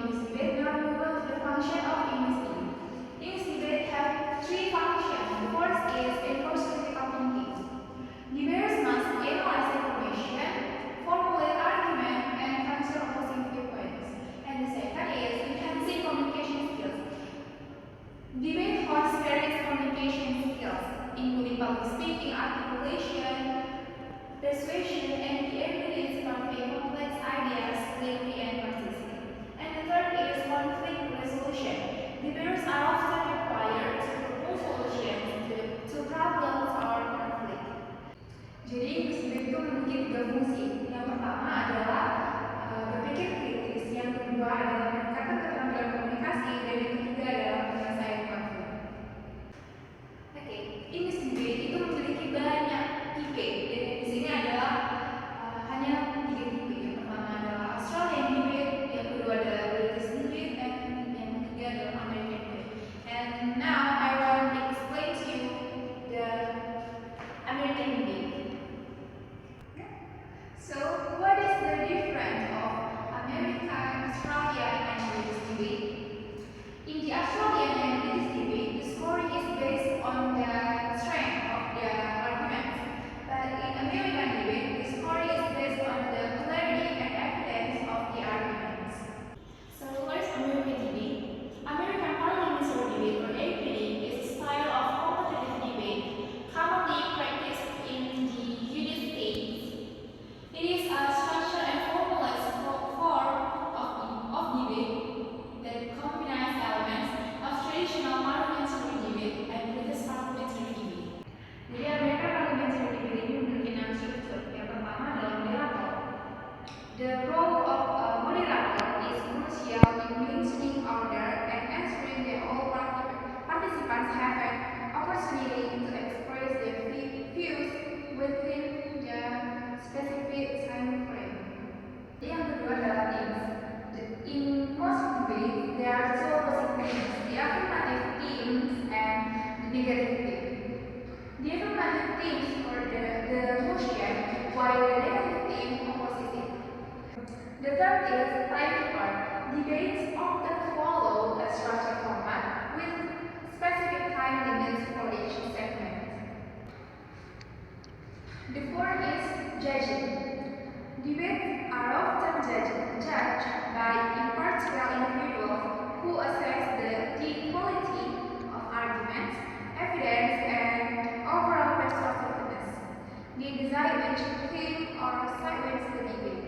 English debate. Now we move on to the function of English debate. English debate have three functions. The first is enforce critical thinking. Debaters must analyze information, formulate argument, and answer opposing viewpoints. And the second is enhancing communication skills. Debate hosts various communication skills, including public speaking, articulation, persuasion, and the ability to convey complex ideas clearly and concisely. And the third is conflict resolution. Debaters are often required to propose solutions to problems or conflict. Jadi English debate itu memiliki tiga fungsi. Yang pertama adalah berpikir kritis, yang kedua adalah meningkatkan keterampilan komunikasi, dan yang ketiga adalah penyelesaian konflik. Oke, English debate itu memiliki banyak tipe. Di sini adalah hanya tiga tipe. Yang pertama adalah Australian debate, yang kedua adalah British debate, dan yang ketiga adalah American debate. And now I want to explain to you the American debate. So, what is the difference of American, Australian, and British debate? In the Australian and British debate, the scoring is based on the strength of the arguments. But in American debate, the scoring is based on the clarity and evidence of the arguments. So, what is American debate? American Parliamantery debate, or APD, is a style of competitive debate commonly practiced in the United States. It is a structured and formalized form of debate that combines elements of traditional parliamentary debate and British parliamentary debate. Jadi American Parliamentary debate ini memiliki 6 struktur. Yang pertama adalah moderator. The role of a moderator is crucial in maintaining order and ensuring that all participants have an opportunity to express their views within the specific time frame. Yang kedua adalah teams. In most debates, there are two opposing teams, the affirmative teams and the negative team. The affirmative team support the motion, while the negative team opposes it. The third is time part. Debates often follow a structured format with specific time limits for each segment. The fourth is judging. Debates are often judged by impartial individuals who assess the quality of arguments, evidence, and overall persuasiveness. They decide which team or side wins the debate.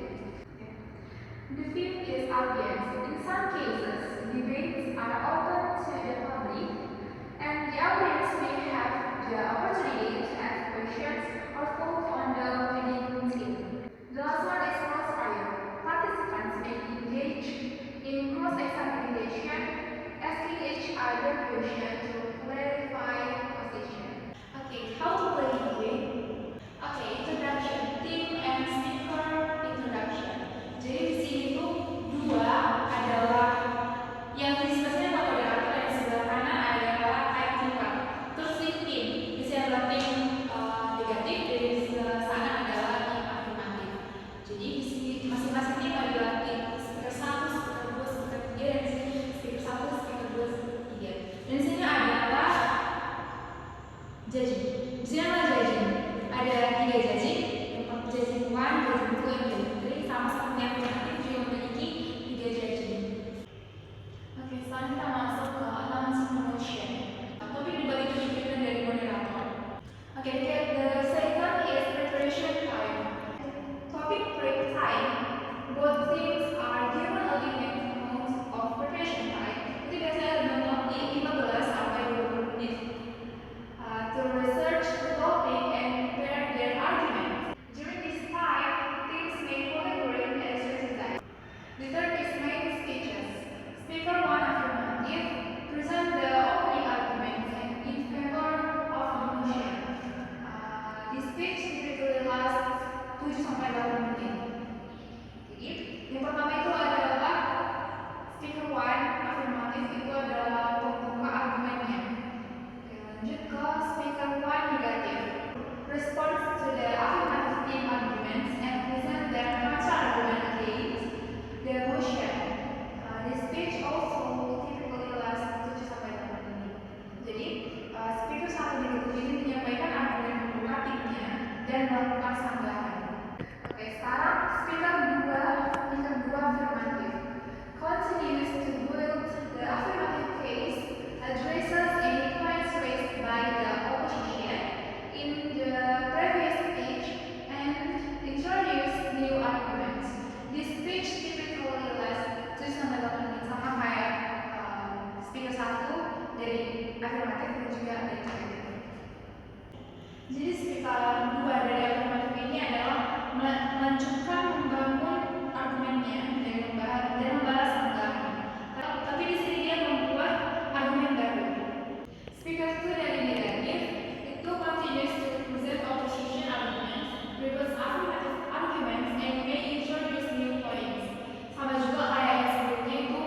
The fifth is audience. In some cases, debates are open to the public, and the audience may have the opportunity to ask questions or vote on the winning team. The last one is crossfire. Participants may engage in cross-examination, asking each other questions to clarify position. Okay, how to play debate? Okay, introduction, team and speaker introduction. Jadi di sini tuh dua adalah yang diskusinya kalau moderator dan sebelah kanan adalah timekeeper. Terus tim di sini adalah tim negatif, dari sebelah sana adalah Jadi sekitar dua dari afirmatif ini adalah melanjutkan membangun argumennya dan membahas anggaran. Tapi di sini dia membuat argumen baru. Speaker 2 dari negatif itu continues to present opposition arguments, reverse affirmative arguments, and may introduce new points. Sama juga kayak yang sebelumnya itu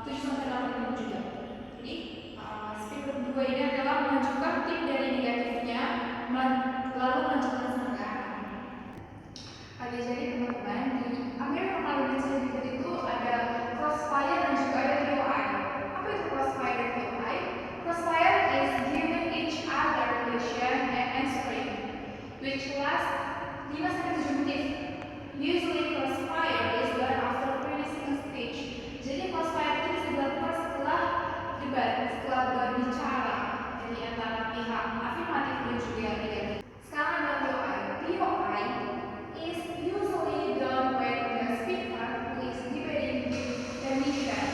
7-8 juga. Jadi speaker 2 ini adalah melanjutkan tim dari negatifnya, lalu melanjutkan sanggahan. Oke, jadi teman-teman di American Parliamentary itu ada crossfire dan juga ada POI. Apa itu crossfire dan POI? Crossfire is giving each other question and answering, which lasts 5-7 menit. Usually crossfire is done after finishing a speech. Jadi crossfire itu bisa dilakukan setelah debat, setelah berbicara dari antara pihak afirmatif dan juga negatif. Sekarang ada POI. POI is usually done when the speaker who is debating gives permission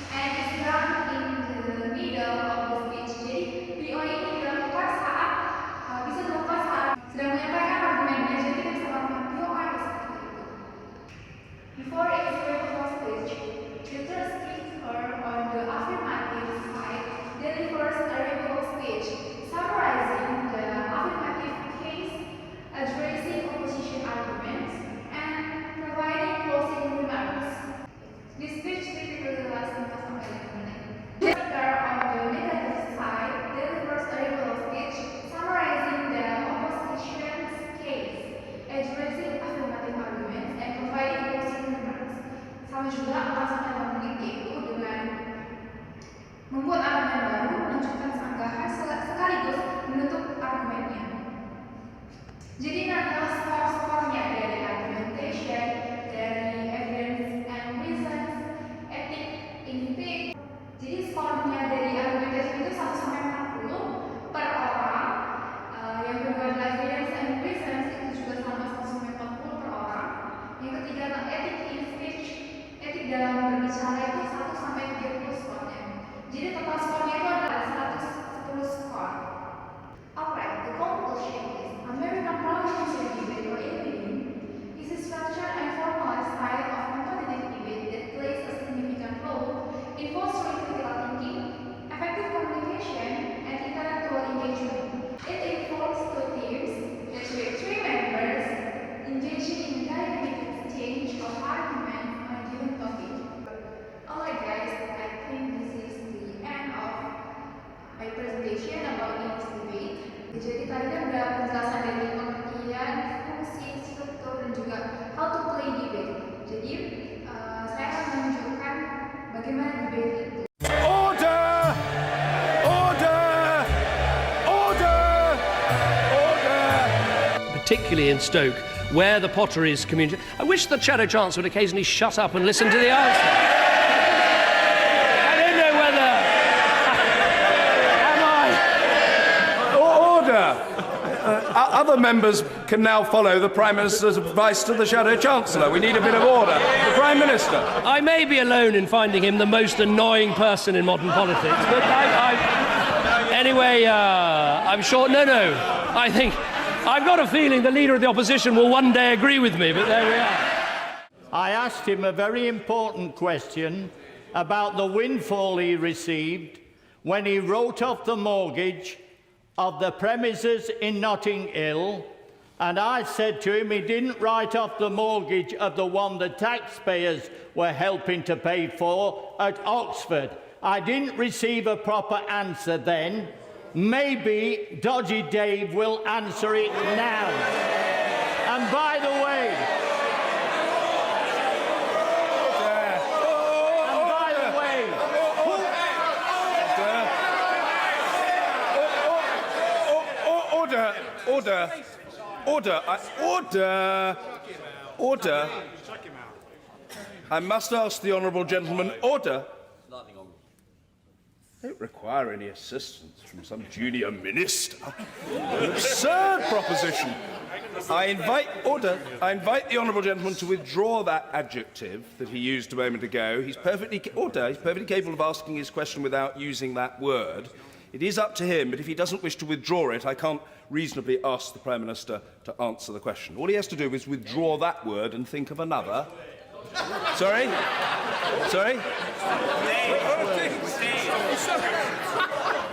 and is done in the middle of the speech. Jadi POI ini dilakukan saat bisa dilakukan saat sedang menyampaikan argumennya. Jadi kita bisa melakukan POI seperti itu. Before it is ready for speech, the third speaker on the affirmative side delivers a rebuttal speech summarizing the affirmative case, addressing opposition arguments, and providing closing remarks. This speech typically lasts 5-7 minutes. The speaker on the negative side delivers a rebuttal speech summarizing the opposition's case, addressing affirmative arguments, and providing closing remarks. Sama juga 4-8 menit yaitu dengan membuat argumen baru, melanjutkan sanggahan sekaligus menutup argumennya. Jadi ini adalah skor-skornya dari argumentation, dari evidence and reasons, ethic, input. Jadi skornya dari argumentation itu 1-40 per orang. Yang kedua adalah evidence and reasons itu juga sama 1-40 per orang. Yang ketiga adalah ethic in speech, etik dalam berbicara itu 1-30 skornya. Jadi total skornya itu adalah 110 skor. Alright, the conclusion is American Parliamentary debate or APD is a structured and formalized style of competitive debate that plays a significant role in fostering critical thinking, effective communication, and intellectual engagement. It involves two teams, that with 3 members, engaging in a dynamic exchange of arguments on a given topic. Alright guys, I think this is the end of my presentation about this debate. Jadi tadi kan udah penjelasan dari pengertian, fungsi, struktur, dan juga how to play debate. Jadi saya akan menunjukkan bagaimana debate itu. Order! Order! Order! Order! Particularly in Stoke, where the Potteries community... I wish the Shadow Chancellor would occasionally shut up and listen to the answer. I don't know whether... Am I? Order! Other members can now follow the Prime Minister's advice to the Shadow Chancellor. We need a bit of order. The Prime Minister. I may be alone in finding him the most annoying person in modern politics, but anyway, I'm sure... No, I think... I've got a feeling the Leader of the Opposition will one day agree with me, but there we are. I asked him a very important question about the windfall he received when he wrote off the mortgage of the premises in Notting Hill, and I said to him he didn't write off the mortgage of the one the taxpayers were helping to pay for at Oxford. I didn't receive a proper answer then. Maybe Dodgy Dave will answer it now. And by the way, Order. I must ask the honourable gentleman, order. Don't require any assistance from some junior minister. An absurd proposition. I invite the honourable gentleman to withdraw that adjective that he used a moment ago. He's perfectly capable of asking his question without using that word. It is up to him, but if he doesn't wish to withdraw it, I can't reasonably ask the Prime Minister to answer the question. All he has to do is withdraw that word and think of another. Sorry? Sorry?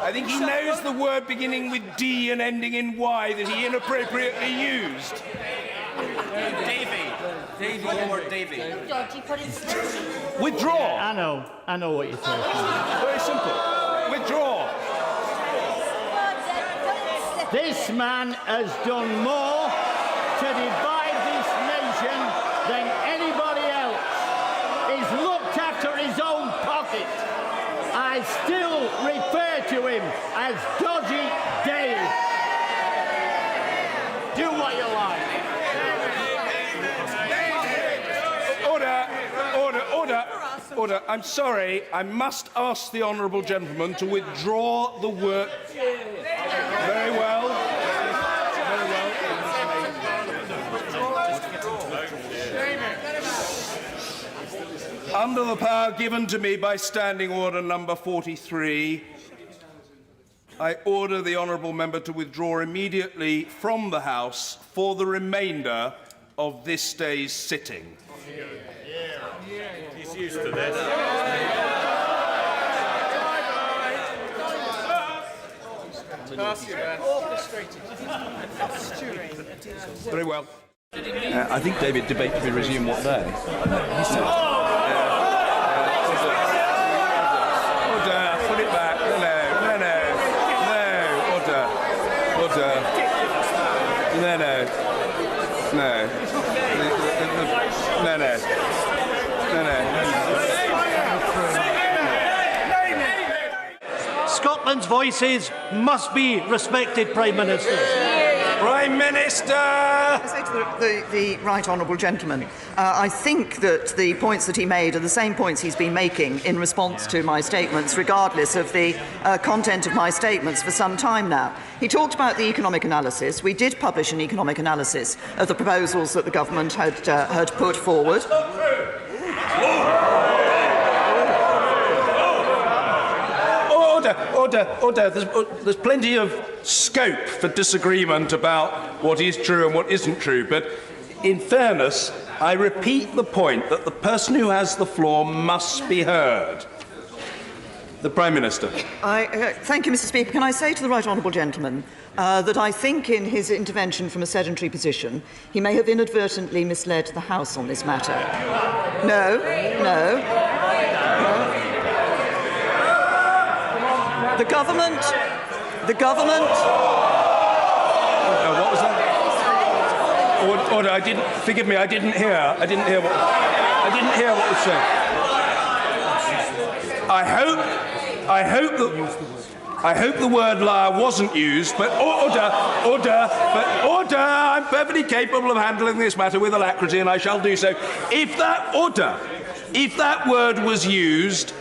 I think he knows the word beginning with D and ending in Y that he inappropriately used. Davy, or Davy. Withdraw. I know what you're talking about. Very simple. Withdraw. This man has done more to divide this nation than anybody else. He's looked after his own pocket. I still refer to him as Dodgy Dave. Do what you like. Order. I'm sorry. I must ask the honourable gentleman to withdraw the word. Very well. Very well. Under the power given to me by Standing Order number 43, I order the honourable member to withdraw immediately from the House for the remainder of this day's sitting. He's used to this. Very well. I think, David, debate to be resumed what day? Order, put it back. No, order. Scotland's voices must be respected, Prime Minister. Prime Minister! I say to the right honourable gentleman, I think that the points that he made are the same points he's been making in response to my statements, regardless of the content of my statements for some time now. He talked about the economic analysis. We did publish an economic analysis of the proposals that the government had put forward. Order. There's plenty of scope for disagreement about what is true and what isn't true, but in fairness, I repeat the point that the person who has the floor must be heard. The Prime Minister. Thank you, Mr. Speaker. Can I say to the right honourable gentleman that I think in his intervention from a sedentary position, he may have inadvertently misled the House on this matter. No. The government. What was that? Order. Forgive me. I didn't hear what was said. I hope the word liar wasn't used, but order. I'm perfectly capable of handling this matter with alacrity, and I shall do so. If that word was used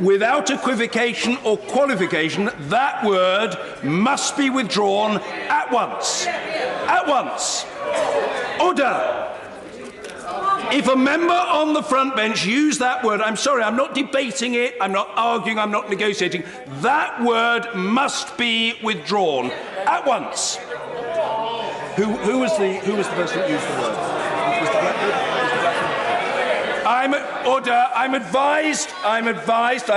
without equivocation or qualification, that word must be withdrawn at once. At once. Order. If a member on the front bench used that word, I'm sorry, I'm not debating it, I'm not arguing, I'm not negotiating. That word must be withdrawn at once. Who was the person that used the word? Mr. Blackwood? I'm advised, I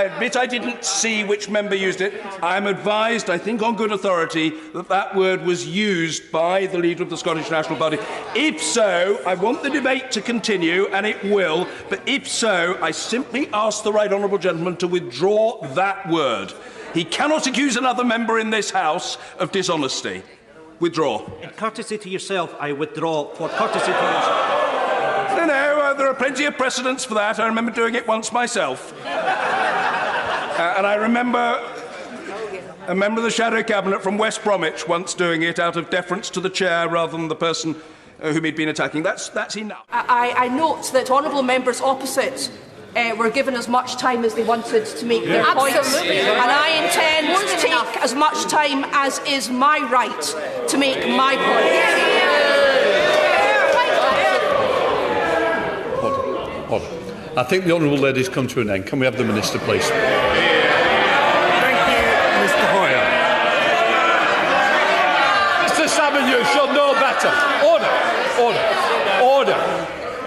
admit I didn't see which member used it. I'm advised, I think on good authority, that word was used by the leader of the Scottish National Party. If so, I want the debate to continue, and it will, but if so, I simply ask the right honourable gentleman to withdraw that word. He cannot accuse another member in this House of dishonesty. Withdraw. In courtesy to yourself, I withdraw. For courtesy to yourself. No, there are plenty of precedents for that. I remember doing it once myself. And I remember a member of the Shadow Cabinet from West Bromwich once doing it out of deference to the chair rather than the person whom he'd been attacking. That's enough. I note that honourable members opposite were given as much time as they wanted to make their points. And I intend to take as much time as is my right to make my point. Order. I think the honourable lady's come to an end. Can we have the Minister, please? Thank you, Mr. Hoyle. matter.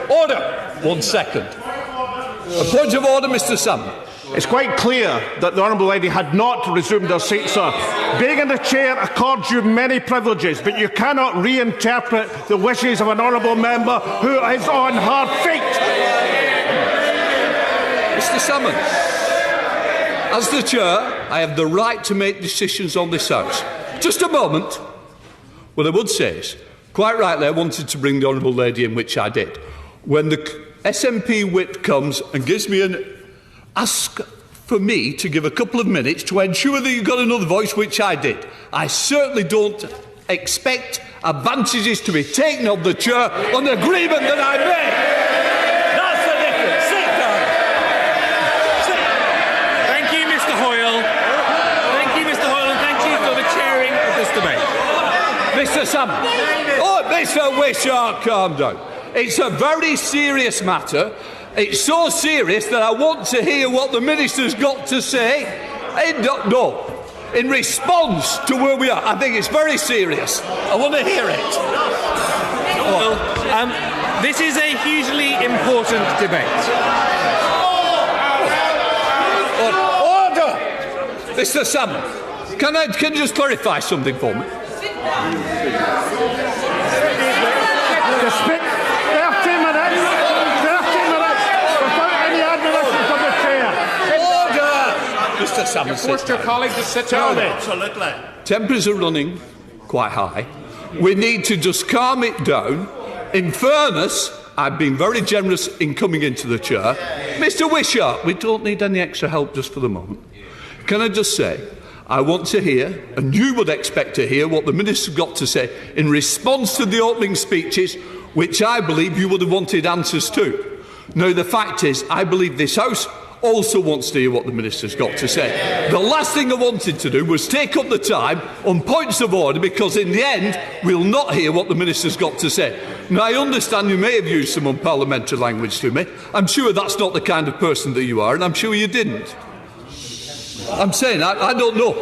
Order. 1 second. A point of order, Mr. Salmon. It's quite clear that the Honourable Lady had not resumed her seat, sir. Being in the chair accords you many privileges, but you cannot reinterpret the wishes of an honourable member who is on her feet. Mr. Salmon, as the chair, I have the right to make decisions on this House. Just a moment. What I would say is, quite rightly, I wanted to bring the Honourable Lady in, which I did. When the SNP whip comes and gives me ask for me to give a couple of minutes to ensure that you've got another voice, which I did. I certainly don't expect advantages to be taken of the chair on the agreement that I made. That's the difference. Sit down. Thank you, Mr. Hoyle. Thank you, Mr. Hoyle, and thank you for the chairing of this debate. Mr. Salmon. Oh, Mr. Wishart, calm down. It's a very serious matter. It's so serious that I want to hear what the Minister's got to say. In response to where we are. I think it's very serious. I want to hear it. Well, this is a hugely important debate. Order! Mr. Salmon, can you just clarify something for me? To speak 30 minutes without any admonition from the chair. Order! Mr. Salmon, Forced your colleague to sit down. Absolutely. Temperatures are running quite high. We need to just calm it down. In fairness, I've been very generous in coming into the chair. Mr. Wishart, we don't need any extra help just for the moment. Can I just say, I want to hear, and you would expect to hear, what the Minister's got to say in response to the opening speeches, which I believe you would have wanted answers to. Now, the fact is, I believe this House also wants to hear what the Minister's got to say. The last thing I wanted to do was take up the time on points of order, because in the end, we'll not hear what the Minister's got to say. Now, I understand you may have used some unparliamentary language to me. I'm sure that's not the kind of person that you are, and I'm sure you didn't. I'm saying, I don't know.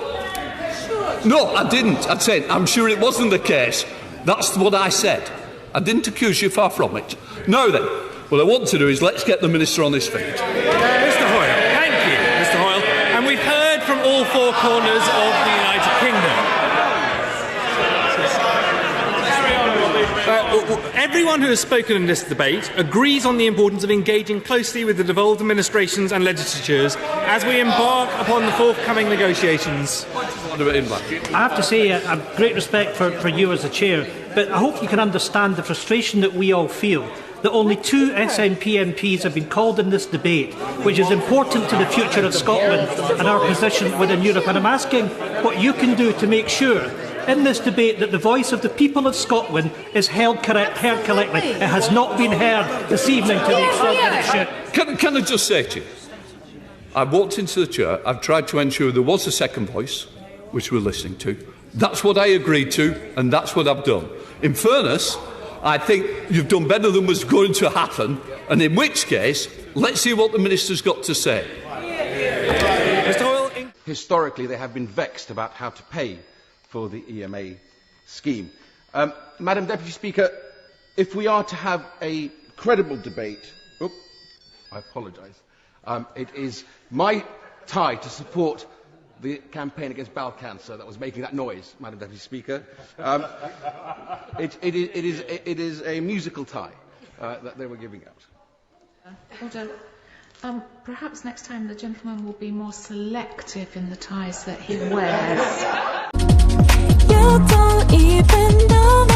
No, I didn't. I'm saying, I'm sure it wasn't the case. That's what I said. I didn't accuse you, far from it. Now then, what I want to do is let's get the Minister on his feet. Mr. Hoyle, thank you, Mr. Hoyle. And we've heard from all four corners of the United Kingdom. Everyone who has spoken in this debate agrees on the importance of engaging closely with the devolved administrations and legislatures as we embark upon the forthcoming negotiations. I have to say, I have great respect for you as the chair, but I hope you can understand the frustration that we all feel that only 2 SNP MPs have been called in this debate, which is important to the future of Scotland and our position within Europe. And I'm asking what you can do to make sure in this debate that the voice of the people of Scotland is heard correctly. It has not been heard this evening to the extent that it should. Can I just say to you, I walked into the chair, I've tried to ensure there was a second voice, which we're listening to. That's what I agreed to, and that's what I've done. In fairness, I think you've done better than was going to happen, and in which case, let's see what the Minister's got to say. Mr. Hoyle, historically, they have been vexed about how to pay for the EMA scheme. Madam Deputy Speaker, if we are to have a credible debate, I apologise, it is my tie to support the campaign against bowel cancer that was making that noise, Madam Deputy Speaker. It is a musical tie that they were giving out. Order. Perhaps next time the gentleman will be more selective in the ties that he wears. You don't even know